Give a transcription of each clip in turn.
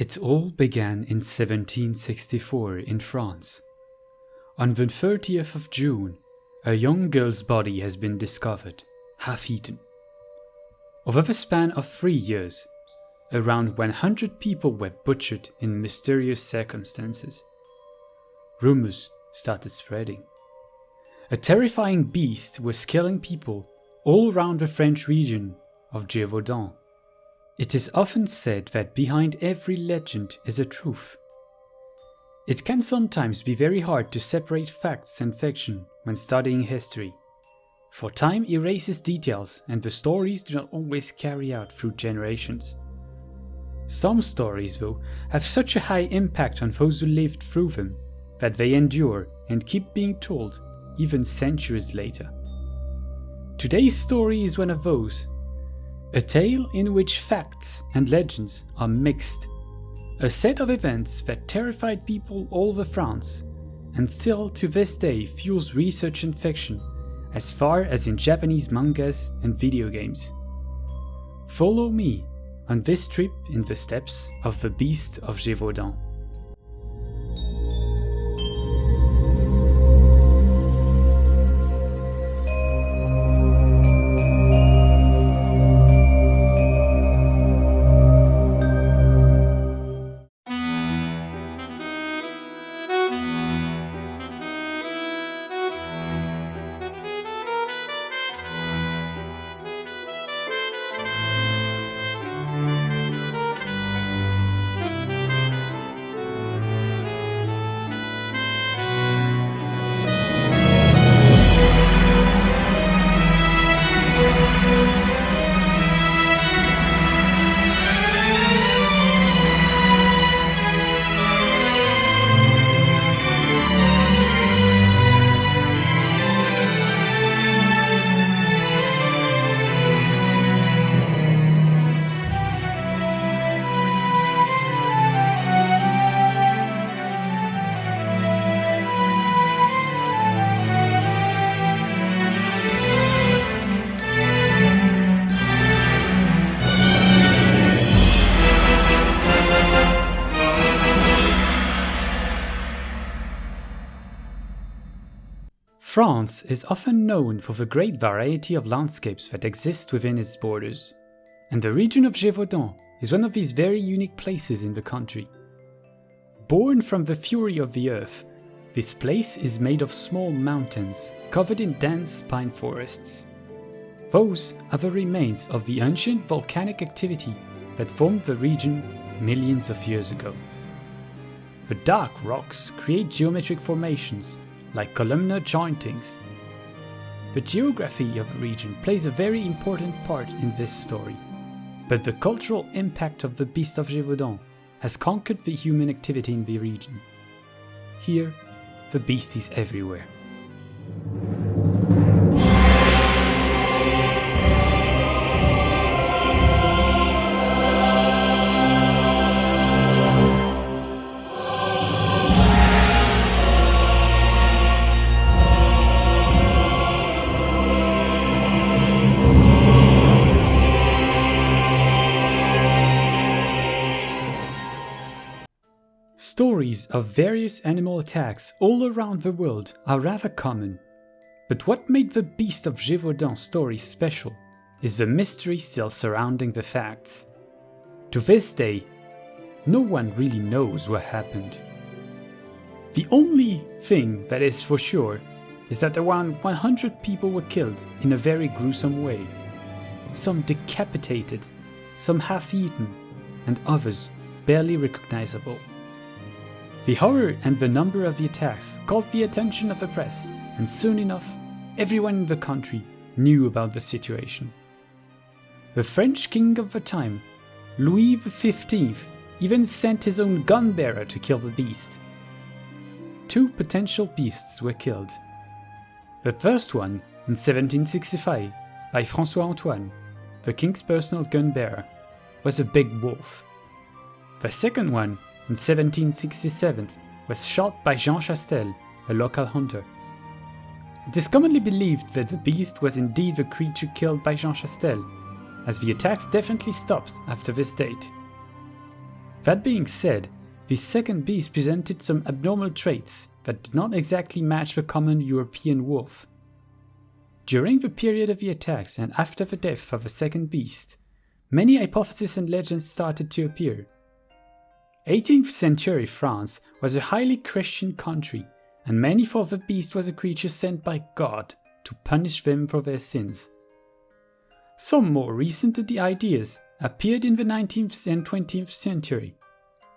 It all began in 1764 in France. On the 30th of June, a young girl's body has been discovered, half-eaten. Over the span of 3 years, around 100 people were butchered in mysterious circumstances. Rumors started spreading. A terrifying beast was killing people all around the French region of Gévaudan. It is often said that behind every legend is a truth. It can sometimes be very hard to separate facts and fiction when studying history, for time erases details and the stories do not always carry out through generations. Some stories, though, have such a high impact on those who lived through them that they endure and keep being told even centuries later. Today's story is one of those. A tale in which facts and legends are mixed. A set of events that terrified people all over France and still to this day fuels research and fiction as far as in Japanese mangas and video games. Follow me on this trip in the steps of the Beast of Gévaudan. France is often known for the great variety of landscapes that exist within its borders, and the region of Gévaudan is one of these very unique places in the country. Born from the fury of the earth, this place is made of small mountains covered in dense pine forests. Those are the remains of the ancient volcanic activity that formed the region millions of years ago. The dark rocks create geometric formations like columnar jointings. The geography of the region plays a very important part in this story, but the cultural impact of the Beast of Gévaudan has conquered the human activity in the region. Here, the beast is everywhere. Stories of various animal attacks all around the world are rather common, but what made the Beast of Gévaudan story special is the mystery still surrounding the facts. To this day, no one really knows what happened. The only thing that is for sure is that around 100 people were killed in a very gruesome way, some decapitated, some half-eaten, and others barely recognizable. The horror and the number of the attacks caught the attention of the press, and soon enough, everyone in the country knew about the situation. The French king of the time, Louis XV, even sent his own gun bearer to kill the beast. 2 potential beasts were killed. The first one in 1765 by François Antoine, the king's personal gun bearer, was a big wolf. The second one in 1767 was shot by Jean Chastel, a local hunter. It is commonly believed that the beast was indeed the creature killed by Jean Chastel, as the attacks definitely stopped after this date. That being said, this second beast presented some abnormal traits that did not exactly match the common European wolf. During the period of the attacks and after the death of the second beast, many hypotheses and legends started to appear. 18th century France was a highly Christian country, and many thought the beast was a creature sent by God to punish them for their sins. Some more recent ideas appeared in the 19th and 20th century,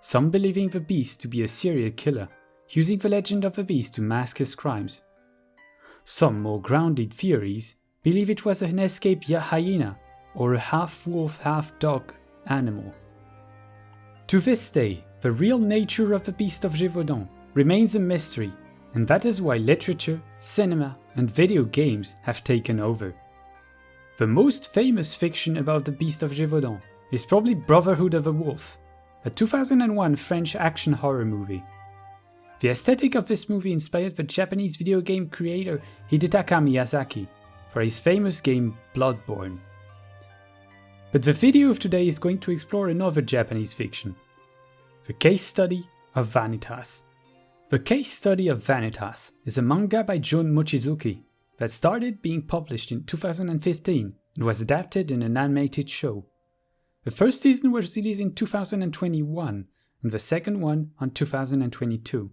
some believing the beast to be a serial killer, using the legend of the beast to mask his crimes. Some more grounded theories believe it was an escaped hyena or a half-wolf, half-dog animal. To this day, the real nature of the beast of Gévaudan remains a mystery, and that is why literature, cinema, and video games have taken over. The most famous fiction about the beast of Gévaudan is probably Brotherhood of the Wolf, a 2001 French action horror movie. The aesthetic of this movie inspired the Japanese video game creator Hidetaka Miyazaki for his famous game Bloodborne. But the video of today is going to explore another Japanese fiction, the case study of Vanitas. The case study of Vanitas is a manga by Jun Mochizuki that started being published in 2015 and was adapted in an animated show. The first season was released in 2021 and the second one in 2022.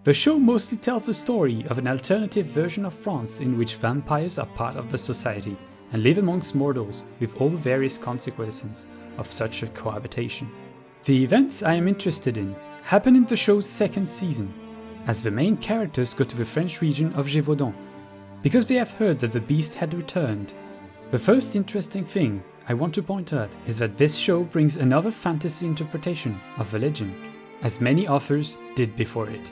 The show mostly tells the story of an alternative version of France in which vampires are part of the society and live amongst mortals with all the various consequences of such a cohabitation. The events I am interested in happen in the show's second season, as the main characters go to the French region of Gévaudan, because they have heard that the beast had returned. The first interesting thing I want to point out is that this show brings another fantasy interpretation of the legend, as many authors did before it.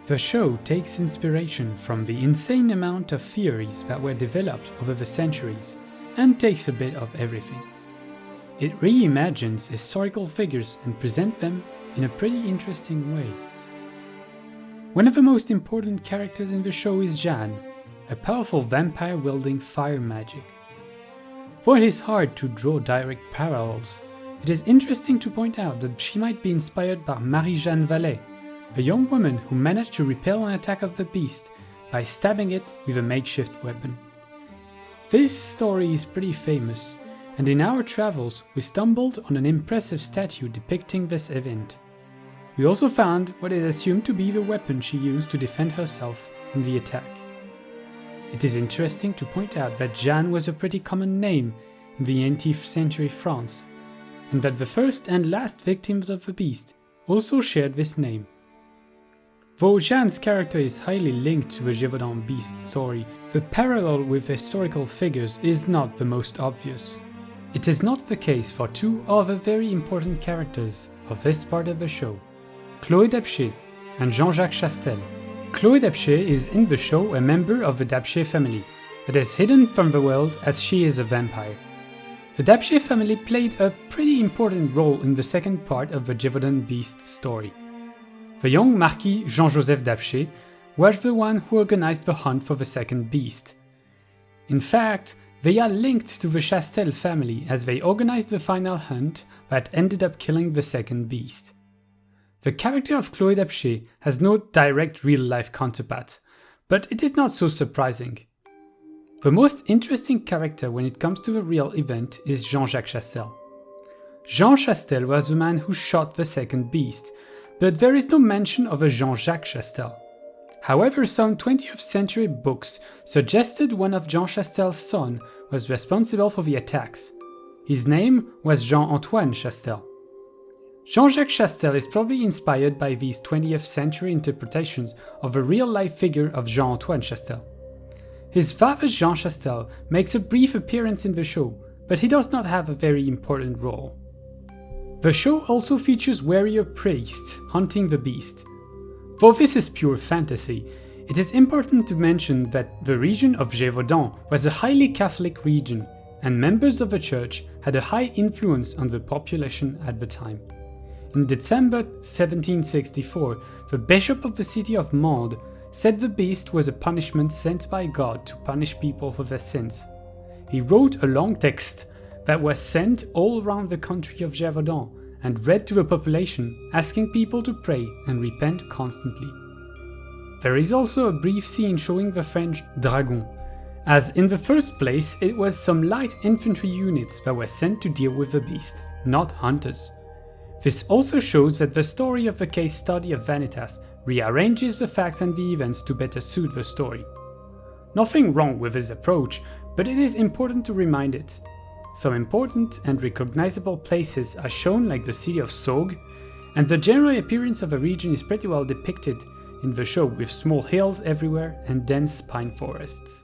The show takes inspiration from the insane amount of theories that were developed over the centuries, and takes a bit of everything. It reimagines historical figures and presents them in a pretty interesting way. One of the most important characters in the show is Jeanne, a powerful vampire wielding fire magic. Though it is hard to draw direct parallels, it is interesting to point out that she might be inspired by Marie-Jeanne Vallée, a young woman who managed to repel an attack of the beast by stabbing it with a makeshift weapon. This story is pretty famous, and in our travels we stumbled on an impressive statue depicting this event. We also found what is assumed to be the weapon she used to defend herself in the attack. It is interesting to point out that Jeanne was a pretty common name in the 18th century France, and that the first and last victims of the beast also shared this name. Though Jeanne's character is highly linked to the Gévaudan beast story, the parallel with historical figures is not the most obvious. It is not the case for two other very important characters of this part of the show, Chloé Dapché and Jean-Jacques Chastel. Chloé Dapché is in the show a member of the Dapché family, that is hidden from the world as she is a vampire. The Dapché family played a pretty important role in the second part of the Gévaudan beast story. The young Marquis Jean-Joseph Dapché was the one who organized the hunt for the second beast. In fact, they are linked to the Chastel family as they organized the final hunt that ended up killing the second beast. The character of Chloé Dapché has no direct real-life counterpart, but it is not so surprising. The most interesting character when it comes to the real event is Jean-Jacques Chastel. Jean Chastel was the man who shot the second beast, but there is no mention of a Jean-Jacques Chastel. However, some 20th century books suggested one of Jean Chastel's sons was responsible for the attacks. His name was Jean-Antoine Chastel. Jean-Jacques Chastel is probably inspired by these 20th century interpretations of the real-life figure of Jean-Antoine Chastel. His father Jean Chastel makes a brief appearance in the show, but he does not have a very important role. The show also features warrior priests hunting the beast. Though this is pure fantasy, it is important to mention that the region of Gévaudan was a highly Catholic region, and members of the church had a high influence on the population at the time. In December 1764, the bishop of the city of Mende said the beast was a punishment sent by God to punish people for their sins. He wrote a long text that was sent all around the country of Gévaudan and read to the population, asking people to pray and repent constantly. There is also a brief scene showing the French dragon, as in the first place it was some light infantry units that were sent to deal with the beast, not hunters. This also shows that the story of the case study of Vanitas rearranges the facts and the events to better suit the story. Nothing wrong with this approach, but it is important to remind it. Some important and recognizable places are shown, like the city of Sog, and the general appearance of the region is pretty well depicted in the show, with small hills everywhere and dense pine forests.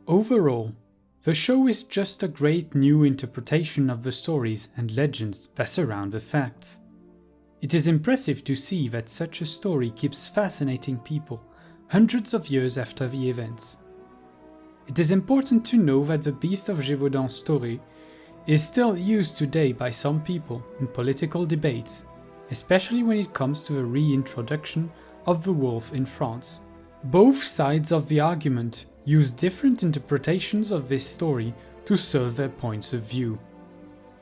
Overall, the show is just a great new interpretation of the stories and legends that surround the facts. It is impressive to see that such a story keeps fascinating people hundreds of years after the events. It is important to know that the Beast of Gévaudan story is still used today by some people in political debates, especially when it comes to the reintroduction of the wolf in France. Both sides of the argument use different interpretations of this story to serve their points of view.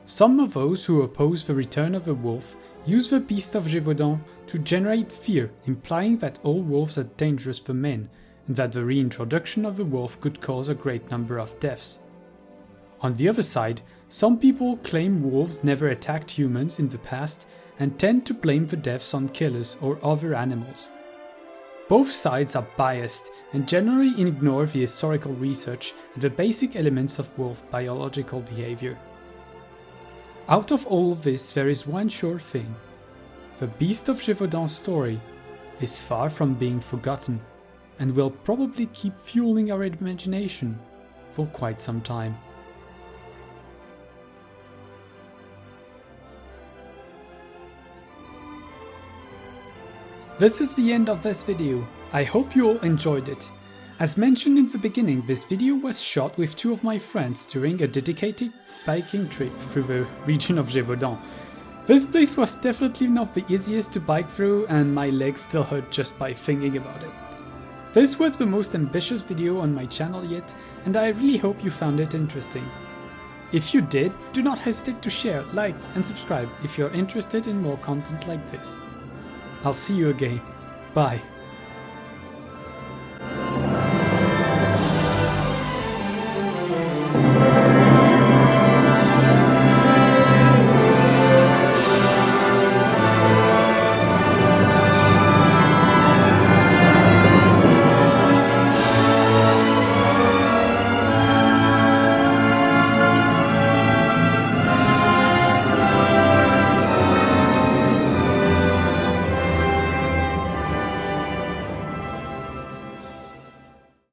Some of those who oppose the return of the wolf use the Beast of Gévaudan to generate fear, implying that all wolves are dangerous for men and that the reintroduction of the wolf could cause a great number of deaths. On the other side, some people claim wolves never attacked humans in the past and tend to blame the deaths on killers or other animals. Both sides are biased and generally ignore the historical research and the basic elements of wolf biological behavior. Out of all of this, there is one sure thing. The Beast of Gévaudan story is far from being forgotten and will probably keep fueling our imagination for quite some time. This is the end of this video. I hope you all enjoyed it. As mentioned in the beginning, this video was shot with two of my friends during a dedicated biking trip through the region of Gévaudan. This place was definitely not the easiest to bike through, and my legs still hurt just by thinking about it. This was the most ambitious video on my channel yet, and I really hope you found it interesting. If you did, do not hesitate to share, like and subscribe if you're interested in more content like this. I'll see you again. Bye.